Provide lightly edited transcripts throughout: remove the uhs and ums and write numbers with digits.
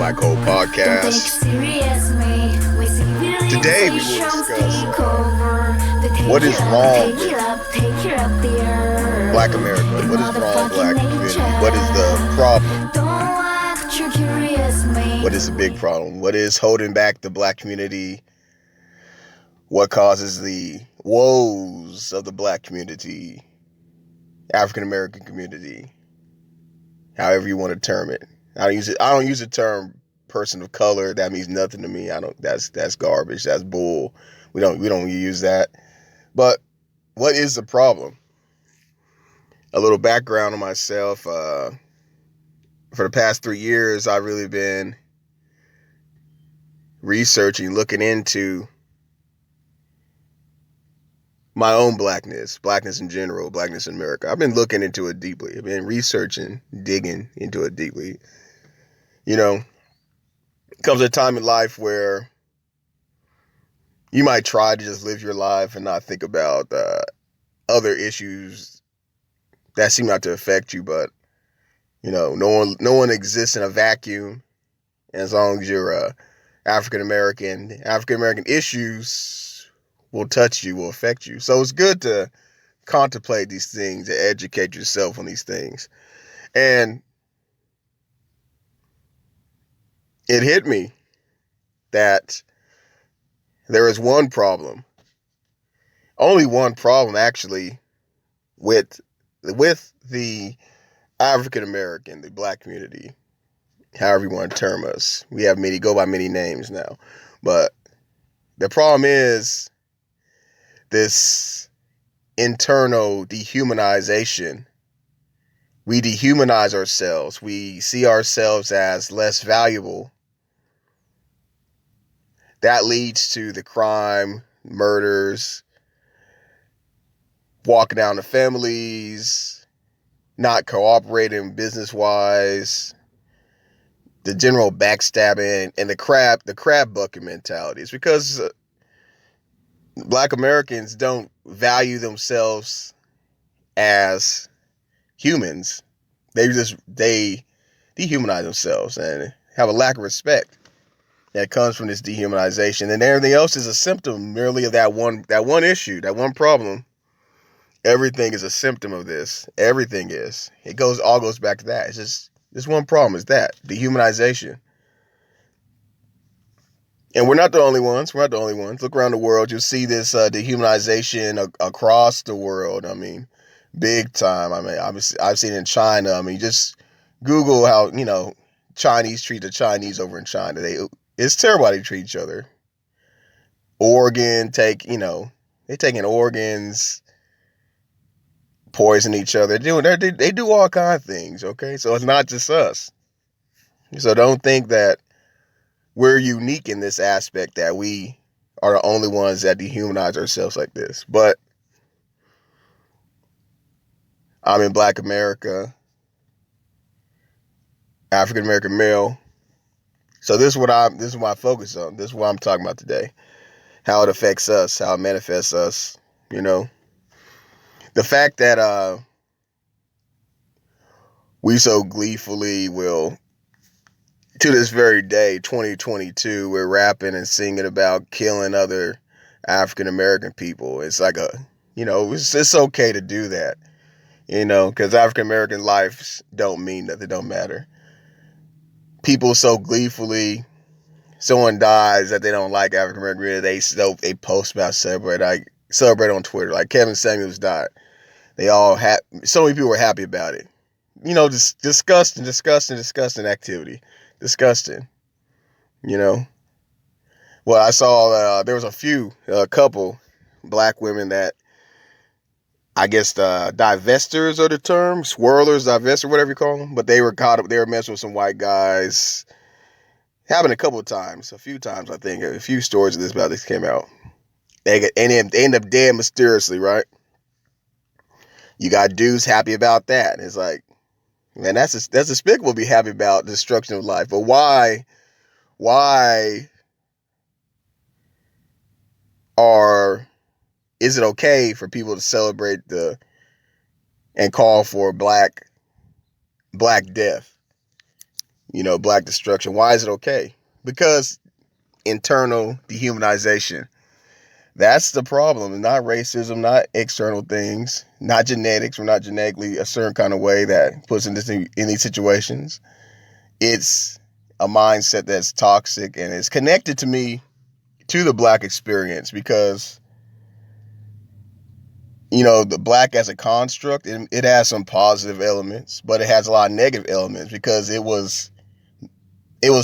Black Hole Podcast. Today we will discuss what is wrong with Black America. What is wrong with Black community? What is the problem? What is the big problem? What is holding back the Black community? What causes the woes of the Black community, African American community, however you want to term it. I don't use the term person of color. That means nothing to me. That's garbage. That's bull. We don't use that. But what is the problem? A little background on myself. For the past 3 years, I've really been researching, looking into my own blackness in general, blackness in America. I've been looking into it deeply. I've been researching, digging into it deeply. You know, comes a time in life where you might try to just live your life and not think about other issues that seem not to affect you, but you know, no one exists in a vacuum. And as long as you're African American issues will touch you, will affect you. So it's good to contemplate these things, to educate yourself on these things. And it hit me that there is one problem, only one problem actually, with the African American, the Black community, however you want to term us. We have go by many names now. But the problem is this internal dehumanization. We dehumanize ourselves. We see ourselves as less valuable. That leads to the crime, murders, walking down the families, not cooperating business-wise, the general backstabbing, and the crab bucket mentality. It's because Black Americans don't value themselves as humans. They dehumanize themselves and have a lack of respect that comes from this dehumanization. And everything else is a symptom merely of that one issue, that one problem. Everything is a symptom of this. Everything is. All goes back to that. It's just this one problem is that dehumanization. And we're not the only ones. Look around the world. You'll see this dehumanization across the world. I mean, big time. I mean, I've seen it in China. I mean, just Google how, Chinese treat the Chinese over in China. It's terrible how they treat each other. They're taking organs, poison each other. They do all kinds of things, okay? So it's not just us. So don't think that we're unique in this aspect, that we are the only ones that dehumanize ourselves like this. But I'm in Black America, African American male. So this is what I focus on. This is what I'm talking about today. How it affects us, how it manifests us, The fact that we so gleefully will, to this very day, 2022, we're rapping and singing about killing other African American people. It's like it's okay to do that, because African American lives don't mean nothing, don't matter. People so gleefully, someone dies that they don't like African American, they post about celebrate on Twitter. Like Kevin Samuels died. So many people were happy about it. Just disgusting activity. Disgusting. Well, I saw there was a couple Black women that, I guess divestors are the term, swirlers, divestors, whatever you call them, but they were caught up. They were messing with some white guys. Happened a few times, I think. A few stories of this about this came out. They end up dead mysteriously, right? You got dudes happy about that. It's like, man, that's despicable to be happy about destruction of life. But why is it okay for people to celebrate and call for black death? black destruction. Why is it okay? Because internal dehumanization. That's the problem. Not racism, not external things, not genetics. We're not genetically a certain kind of way that puts us in these situations. It's a mindset that's toxic, and it's connected to me to the black experience because, the black as a construct, it has some positive elements, but it has a lot of negative elements because it was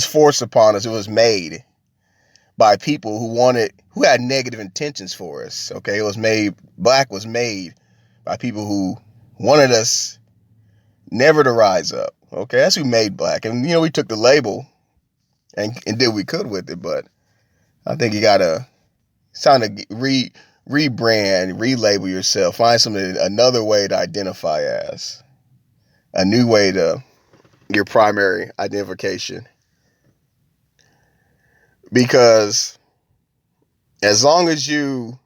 forced upon us. It was made by people who had negative intentions for us. Okay, black was made by people who wanted us never to rise up. Okay, that's who made black. And we took the label and did what we could with it, but I think it's time to rebrand, relabel yourself, find another way to identify as, a new way to your primary identification. Because as long as you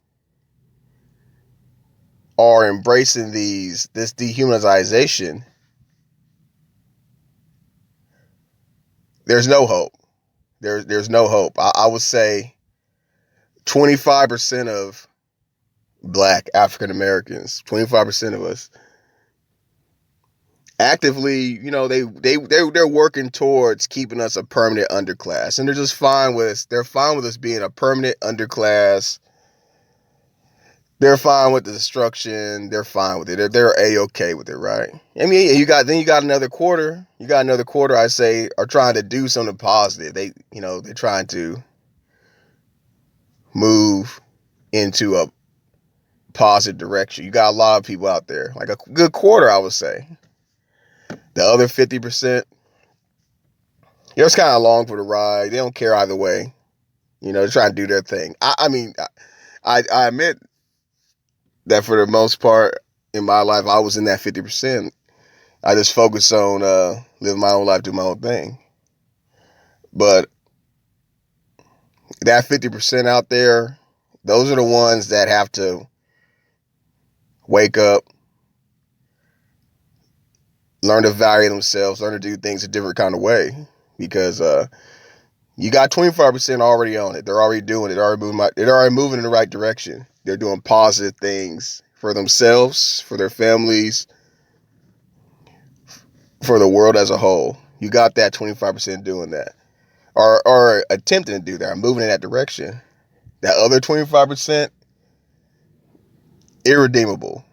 are embracing this dehumanization, there's no hope. There's no hope. I would say 25% of black African Americans, 25% of us, actively, they're working towards keeping us a permanent underclass, and they're just fine with us. They're fine with us being a permanent underclass. They're fine with the destruction. They're fine with it. They're A-okay with it, right? I mean, you got another quarter. You got another quarter, I say, are trying to do something positive. They're trying to move into a positive direction. You got a lot of people out there, like a good quarter, I would say. The other 50%, they're just kind of along for the ride. They don't care either way. They're trying to do their thing. I admit that for the most part in my life, I was in that 50%. I just focus on living my own life, do my own thing. But that 50% out there, those are the ones that have to wake up, learn to value themselves, learn to do things a different kind of way. Because you got 25% already on it. They're already doing it. They're already moving in the right direction. They're doing positive things for themselves, for their families, for the world as a whole. You got that 25% doing that, or attempting to do that, or moving in that direction. That other 25%, irredeemable.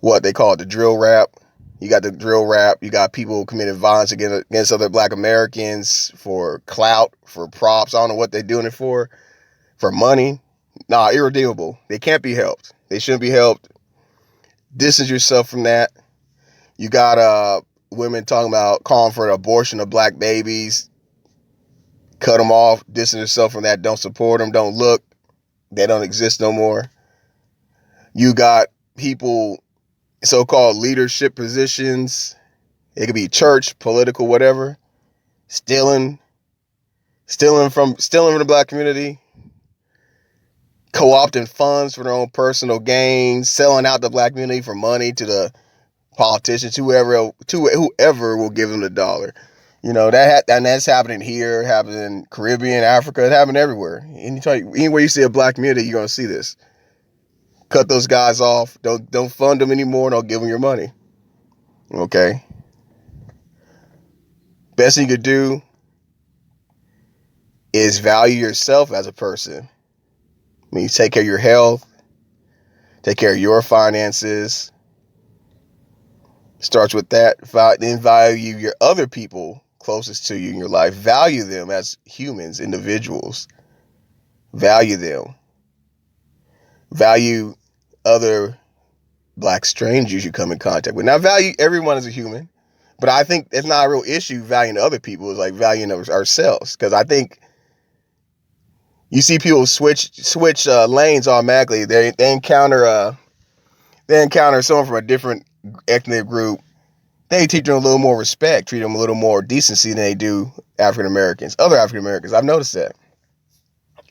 What they call it, the drill rap. You got the drill rap. You got people committing violence against other black Americans for clout, for props. I don't know what they're doing it for money. Nah, irredeemable. They can't be helped. They shouldn't be helped. Distance yourself from that. You got women talking about calling for an abortion of black babies. Cut them off. Distance yourself from that. Don't support them. Don't look. They don't exist no more. You got people, so-called leadership positions. It could be church, political, whatever. Stealing from the black community. Co-opting funds for their own personal gains. Selling out the black community for money to the politicians, whoever will give them the dollar. And that's happening here, happening in Caribbean, Africa. It happened everywhere. Anywhere you see a black community, you're gonna see this. Cut those guys off. Don't fund them anymore. Don't give them your money. Okay. Best thing you could do is value yourself as a person. I mean, take care of your health. Take care of your finances. Starts with that. Then value your other people closest to you in your life. Value them as humans, individuals. Value them. Value other black strangers you come in contact with. Now, value everyone as a human, but I think it's not a real issue valuing other people. It's like valuing ourselves, because I think you see people switch lanes automatically. They encounter someone from a different ethnic group. They teach them a little more respect, treat them a little more decency than they do African Americans, other African Americans. I've noticed that.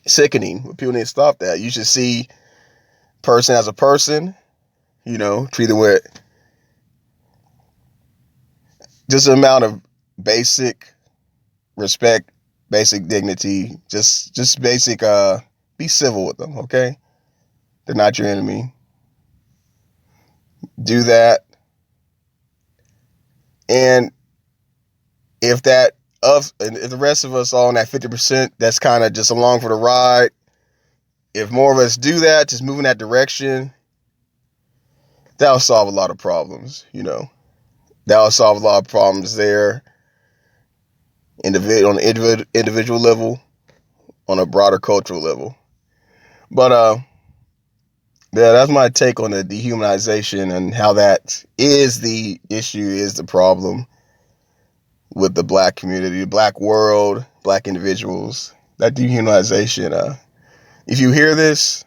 Sickening. People need to stop that. You should see person as a person, treat them with just an amount of basic respect, basic dignity, just basic be civil with them, okay? They're not your enemy. Do that. And if if the rest of us all in that 50% that's kind of just along for the ride, if more of us do that, just move in that direction, that'll solve a lot of problems, That'll solve a lot of problems there, on the individual level, on a broader cultural level. But yeah, that's my take on the dehumanization and how that is the issue, is the problem with the black community, the black world, black individuals. That dehumanization. If you hear this,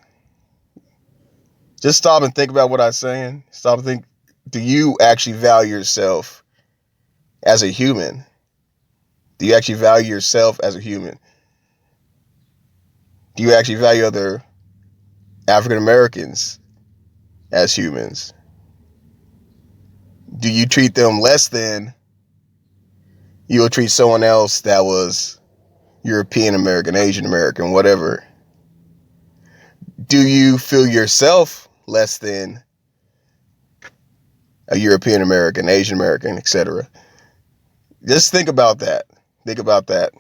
just stop and think about what I'm saying. Stop and think, do you actually value yourself as a human? Do you actually value yourself as a human? Do you actually value other African Americans as humans? Do you treat them less than you would treat someone else that was European American, Asian American, whatever? Do you feel yourself less than a European American, Asian American, etc.? Just think about that. Think about that.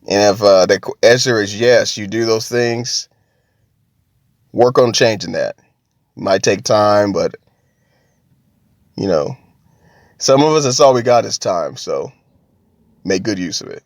And if the answer is yes, you do those things, work on changing that. It might take time, but, some of us, that's all we got is time. So make good use of it.